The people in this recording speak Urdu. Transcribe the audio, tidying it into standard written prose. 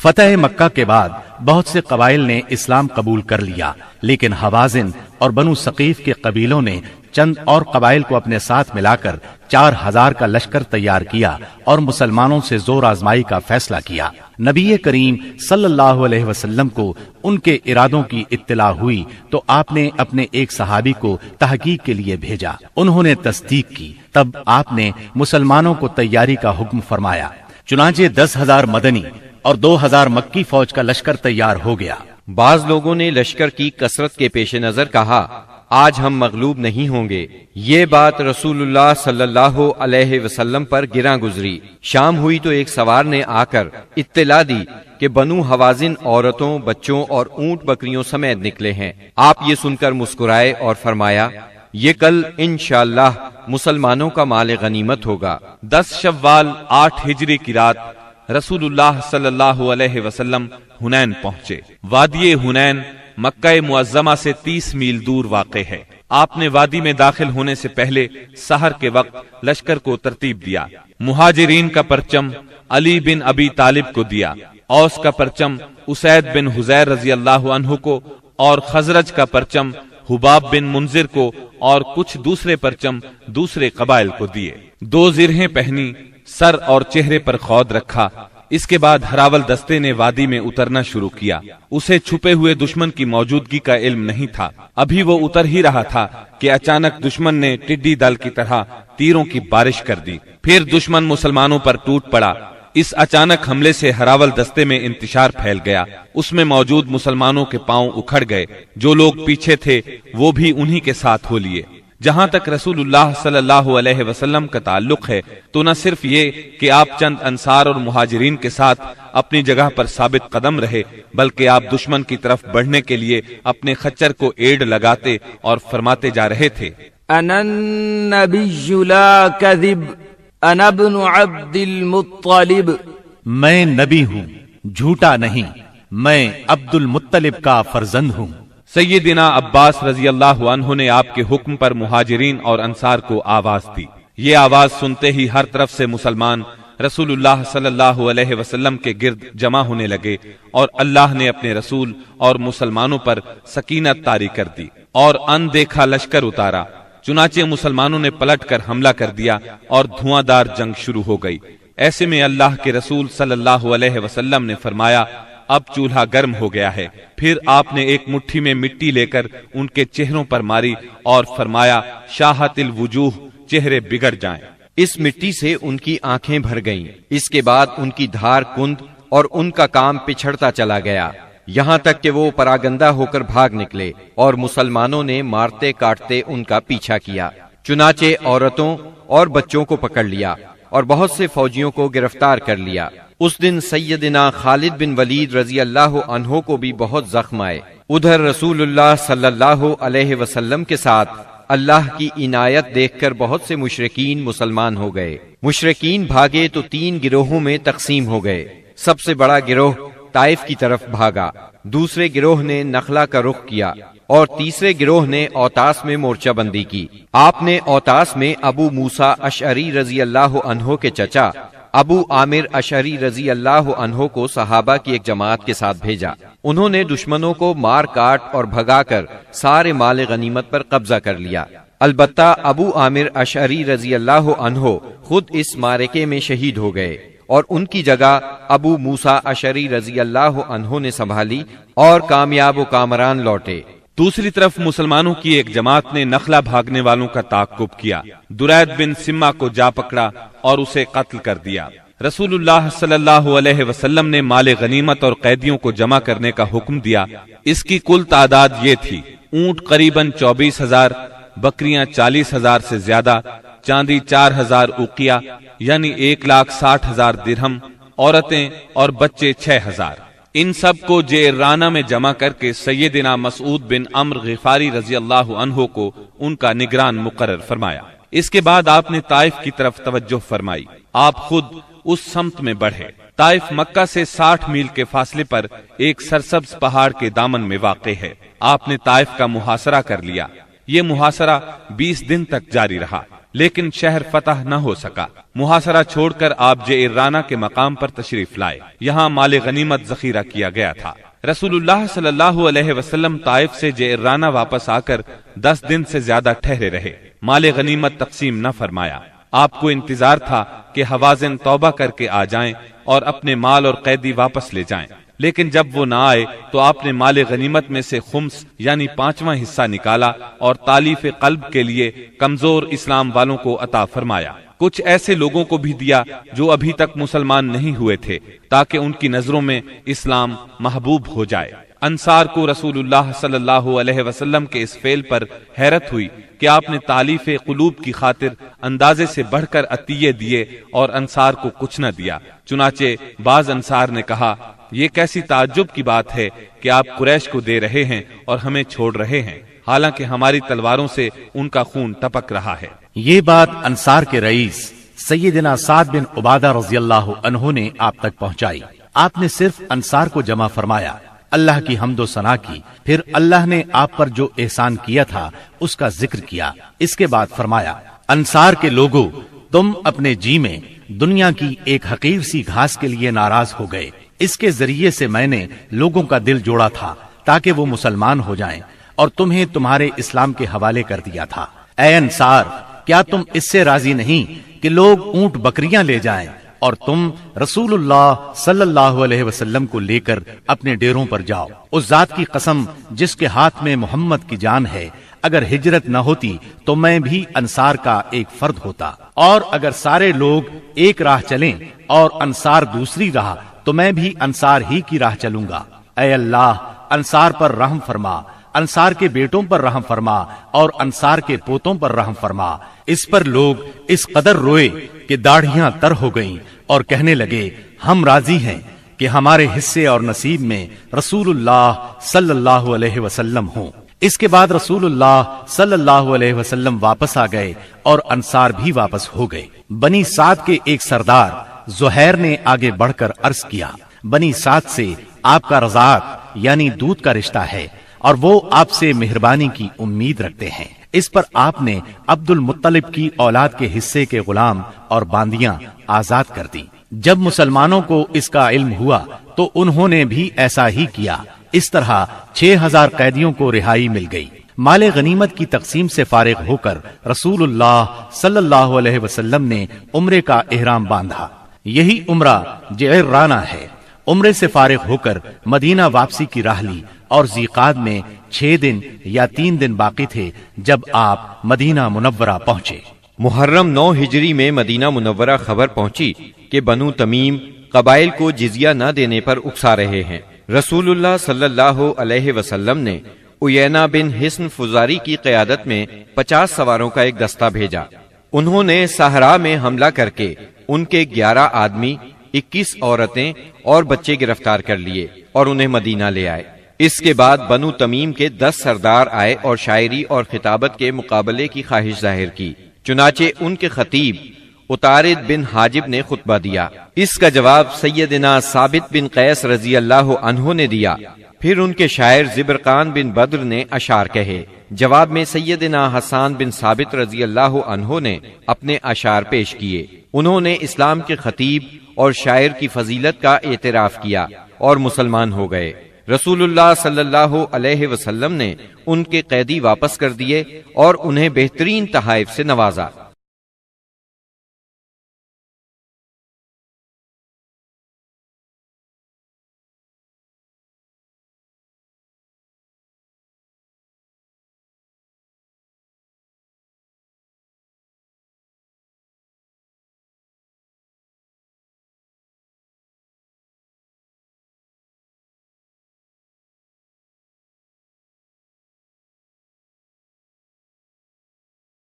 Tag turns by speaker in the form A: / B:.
A: فتح مکہ کے بعد بہت سے قبائل نے اسلام قبول کر لیا، لیکن حوازن اور بنو ثقیف کے قبیلوں نے چند اور قبائل کو اپنے ساتھ ملا کر 4000 کا لشکر تیار کیا اور مسلمانوں سے زور آزمائی کا فیصلہ کیا۔ نبی کریم صلی اللہ علیہ وسلم کو ان کے ارادوں کی اطلاع ہوئی تو آپ نے اپنے ایک صحابی کو تحقیق کے لیے بھیجا۔ انہوں نے تصدیق کی، تب آپ نے مسلمانوں کو تیاری کا حکم فرمایا۔ چنانچہ 10,000 مدنی اور 2,000 مکی فوج کا لشکر تیار ہو گیا۔
B: بعض لوگوں نے لشکر کی کثرت کے پیش نظر کہا، آج ہم مغلوب نہیں ہوں گے۔ یہ بات رسول اللہ صلی اللہ علیہ وسلم پر گراں گزری۔ شام ہوئی تو ایک سوار نے آ کر اطلاع دی کہ بنو حوازن عورتوں، بچوں اور اونٹ بکریوں سمیت نکلے ہیں۔ آپ یہ سن کر مسکرائے اور فرمایا، یہ کل انشاءاللہ مسلمانوں کا مال غنیمت ہوگا۔
C: 10 شوال 8 ہجری کی رات رسول اللہ صلی اللہ علیہ وسلم حنین پہنچے۔ وادی حنین مکہ معظمہ سے 30 میل دور واقع ہے۔ آپ نے وادی میں داخل ہونے سے پہلے سحر کے وقت لشکر کو ترتیب دیا۔ مہاجرین کا پرچم علی بن ابی طالب کو دیا، اوس کا پرچم اسید بن حذیر رضی اللہ عنہ کو، اور خزرج کا پرچم حباب بن منذر کو، اور کچھ دوسرے پرچم دوسرے قبائل کو دیے۔ 2 زرہیں پہنی، سر اور چہرے پر خود رکھا۔ اس کے بعد ہراول دستے نے وادی میں اترنا شروع کیا۔ اسے چھپے ہوئے دشمن کی موجودگی کا علم نہیں تھا۔ ابھی وہ اتر ہی رہا تھا کہ اچانک دشمن نے ٹڈی دل کی طرح تیروں کی بارش کر دی۔ پھر دشمن مسلمانوں پر ٹوٹ پڑا۔ اس اچانک حملے سے ہراول دستے میں انتشار پھیل گیا۔ اس میں موجود مسلمانوں کے پاؤں اکھڑ گئے۔ جو لوگ پیچھے تھے وہ بھی انہی کے ساتھ ہو لیے۔ جہاں تک رسول اللہ صلی اللہ علیہ وسلم کا تعلق ہے تو نہ صرف یہ کہ آپ چند انصار اور مہاجرین کے ساتھ اپنی جگہ پر ثابت قدم رہے، بلکہ آپ دشمن کی طرف بڑھنے کے لیے اپنے خچر کو ایڑ لگاتے اور فرماتے جا رہے تھے،
D: انا النبی لا کذب انا ابن عبد المطلب،
A: میں نبی ہوں، جھوٹا نہیں، میں عبد المطلب کا فرزند ہوں۔
C: سیدنا عباس رضی اللہ عنہ نے آپ کے حکم پر مہاجرین اور انصار کو آواز دی۔ یہ آواز سنتے ہی ہر طرف سے مسلمان رسول اللہ صلی اللہ علیہ وسلم کے گرد جمع ہونے لگے، اور اللہ نے اپنے رسول اور مسلمانوں پر سکینت طاری کر دی اور ان دیکھا لشکر اتارا۔ چنانچہ مسلمانوں نے پلٹ کر حملہ کر دیا اور دھواں دار جنگ شروع ہو گئی۔ ایسے میں اللہ کے رسول صلی اللہ علیہ وسلم نے فرمایا، اب چولہا گرم ہو گیا ہے۔ پھر آپ نے ایک مٹھی میں مٹی لے کر ان کے چہروں پر ماری اور فرمایا، شاہت الوجوہ، چہرے بگڑ جائیں۔
B: اس مٹی سے ان کی آنکھیں بھر گئیں۔ اس کے بعد ان کی دھار کند اور ان کا کام پچھڑتا چلا گیا، یہاں تک کہ وہ پراگندہ ہو کر بھاگ نکلے، اور مسلمانوں نے مارتے کاٹتے ان کا پیچھا کیا۔ چنانچہ عورتوں اور بچوں کو پکڑ لیا اور بہت سے فوجیوں کو گرفتار کر لیا۔ اس دن سیدنا خالد بن ولید رضی اللہ عنہ کو بھی بہت زخم آئے۔ ادھر رسول اللہ صلی اللہ علیہ وسلم کے ساتھ اللہ کی عنایت دیکھ کر بہت سے مشرکین مسلمان ہو گئے۔ مشرکین بھاگے تو 3 گروہوں میں تقسیم ہو گئے۔ سب سے بڑا گروہ طائف کی طرف بھاگا، دوسرے گروہ نے نخلا کا رخ کیا، اور تیسرے گروہ نے اوتاس میں مورچہ بندی کی۔ آپ نے اوتاس میں ابو موسیٰ اشعری رضی اللہ عنہ کے چچا ابو عامر اشعری رضی اللہ عنہ کو صحابہ کی ایک جماعت کے ساتھ بھیجا۔ انہوں نے دشمنوں کو مار کاٹ اور بھگا کر سارے مال غنیمت پر قبضہ کر لیا۔ البتہ ابو عامر اشعری رضی اللہ عنہ خود اس معرکے میں شہید ہو گئے، اور ان کی جگہ ابو موسیٰ اشعری رضی اللہ عنہ نے سنبھالی اور کامیاب و کامران لوٹے۔
C: دوسری طرف مسلمانوں کی ایک جماعت نے نخلا بھاگنے والوں کا تعاقب کیا، درید بن سما کو جا پکڑا اور اسے قتل کر دیا۔ رسول اللہ صلی اللہ علیہ وسلم نے مال غنیمت اور قیدیوں کو جمع کرنے کا حکم دیا۔ اس کی کل تعداد یہ تھی، اونٹ قریباً 24,000، بکریاں 40,000 سے زیادہ، چاندی 4,000 اوقیہ یعنی 1,60,000 درہم، عورتیں اور بچے 6,000۔ ان سب کو جیرانہ میں جمع کر کے سیدنا مسعود بن عمر غفاری رضی اللہ عنہ کو ان کا نگران مقرر فرمایا۔ اس کے بعد آپ نے طائف کی طرف توجہ فرمائی۔ آپ خود اس سمت میں بڑھے۔ طائف مکہ سے 60 میل کے فاصلے پر ایک سرسبز پہاڑ کے دامن میں واقع ہے۔ آپ نے طائف کا محاصرہ کر لیا۔ یہ محاصرہ 20 دن تک جاری رہا۔ لیکن شہر فتح نہ ہو سکا۔ محاصرہ چھوڑ کر آپ جعرانہ کے مقام پر تشریف لائے۔ یہاں مال غنیمت ذخیرہ کیا گیا تھا۔ رسول اللہ صلی اللہ علیہ وسلم طائف سے جعرانہ واپس آ کر 10 دن سے زیادہ ٹھہرے رہے۔ مال غنیمت تقسیم نہ فرمایا۔ آپ کو انتظار تھا کہ حوازن توبہ کر کے آ جائیں اور اپنے مال اور قیدی واپس لے جائیں، لیکن جب وہ نہ آئے تو آپ نے مال غنیمت میں سے خمس یعنی 5واں حصہ نکالا اور تالیف قلب کے لیے کمزور اسلام والوں کو عطا فرمایا۔ کچھ ایسے لوگوں کو بھی دیا جو ابھی تک مسلمان نہیں ہوئے تھے، تاکہ ان کی نظروں میں اسلام محبوب ہو جائے۔ انصار کو رسول اللہ صلی اللہ علیہ وسلم کے اس فعل پر حیرت ہوئی کہ آپ نے تالیف قلوب کی خاطر اندازے سے بڑھ کر عطیے دیے اور انصار کو کچھ نہ دیا۔ چنانچہ بعض انصار نے کہا، یہ کیسی تعجب کی بات ہے کہ آپ قریش کو دے رہے ہیں اور ہمیں چھوڑ رہے ہیں، حالانکہ ہماری تلواروں سے ان کا خون ٹپک رہا ہے۔
A: یہ بات انصار کے رئیس سیدنا سعد بن عبادہ رضی اللہ عنہ نے آپ تک پہنچائی۔ آپ نے صرف انصار کو جمع فرمایا، اللہ کی حمد و ثنا کی، پھر اللہ نے آپ پر جو احسان کیا تھا اس کا ذکر کیا۔ اس کے بعد فرمایا، انصار کے لوگوں، تم اپنے جی میں دنیا کی ایک حقیر سی گھاس کے لیے ناراض ہو گئے۔ اس کے ذریعے سے میں نے لوگوں کا دل جوڑا تھا تاکہ وہ مسلمان ہو جائیں، اور تمہیں تمہارے اسلام کے حوالے کر دیا تھا۔ اے انصار، کیا تم اس سے راضی نہیں کہ لوگ اونٹ بکریاں لے جائیں اور تم رسول اللہ صلی اللہ علیہ وسلم کو لے کر اپنے ڈیروں پر جاؤ؟ اس ذات کی قسم جس کے ہاتھ میں محمد کی جان ہے، اگر ہجرت نہ ہوتی تو میں بھی انصار کا ایک فرد ہوتا، اور اگر سارے لوگ ایک راہ چلیں اور انصار دوسری راہ تو میں بھی انصار ہی کی راہ چلوں گا۔ اے اللہ، انصار پر رحم فرما، انصار کے بیٹوں پر رحم فرما اور انصار کے پوتوں پر رحم فرما۔ اس پر لوگ اس قدر روئے کہ داڑھیاں تر ہو گئیں اور کہنے لگے، ہم راضی ہیں کہ ہمارے حصے اور نصیب میں رسول اللہ صلی اللہ علیہ وسلم ہوں۔ اس کے بعد رسول اللہ صلی اللہ علیہ وسلم واپس آ گئے اور انصار بھی واپس ہو گئے۔ بنی سعد کے ایک سردار زہیر نے آگے بڑھ کر عرض کیا، بنی سعد سے آپ کا رضاعت یعنی دودھ کا رشتہ ہے اور وہ آپ سے مہربانی کی امید رکھتے ہیں۔ اس پر آپ نے عبد المطلب کی اولاد کے حصے کے غلام اور باندیاں آزاد کر دی۔ جب مسلمانوں کو اس کا علم ہوا تو انہوں نے بھی ایسا ہی کیا۔ اس طرح 6000 قیدیوں کو رہائی مل گئی۔ مال غنیمت کی تقسیم سے فارغ ہو کر رسول اللہ صلی اللہ علیہ وسلم نے عمرے کا احرام باندھا۔ یہی عمرہ جعرانہ ہے۔ عمرے سے فارغ ہو کر مدینہ واپسی کی راہ لی اور ذیقعد میں 6 دن یا 3 دن باقی تھے جب آپ مدینہ منورہ پہنچے۔
B: محرم 9 ہجری میں مدینہ منورہ خبر پہنچی کہ بنو تمیم قبائل کو جزیہ نہ دینے پر اکسا رہے ہیں۔ رسول اللہ صلی اللہ علیہ وسلم نے عیینہ بن حصن فزاری کی قیادت میں 50 سواروں کا ایک دستہ بھیجا۔ انہوں نے صحرا میں حملہ کر کے ان کے 11 آدمی، 21 عورتیں اور بچے گرفتار کر لیے اور انہیں مدینہ لے آئے۔ اس کے بعد بنو تمیم کے 10 سردار آئے اور شاعری اور خطابت کے مقابلے کی خواہش ظاہر کی۔ چنانچہ ان کے خطیب اتارد بن حاجب نے خطبہ دیا۔ اس کا جواب سیدنا ثابت بن قیس رضی اللہ عنہ نے دیا۔ پھر ان کے شاعر زبرقان بن بدر نے اشعار کہے۔ جواب میں سیدنا حسان بن ثابت رضی اللہ عنہ نے اپنے اشعار پیش کیے۔ انہوں نے اسلام کے خطیب اور شاعر کی فضیلت کا اعتراف کیا اور مسلمان ہو گئے۔ رسول اللہ صلی اللہ علیہ وسلم نے ان کے قیدی واپس کر دیے اور انہیں بہترین تحائف سے نوازا۔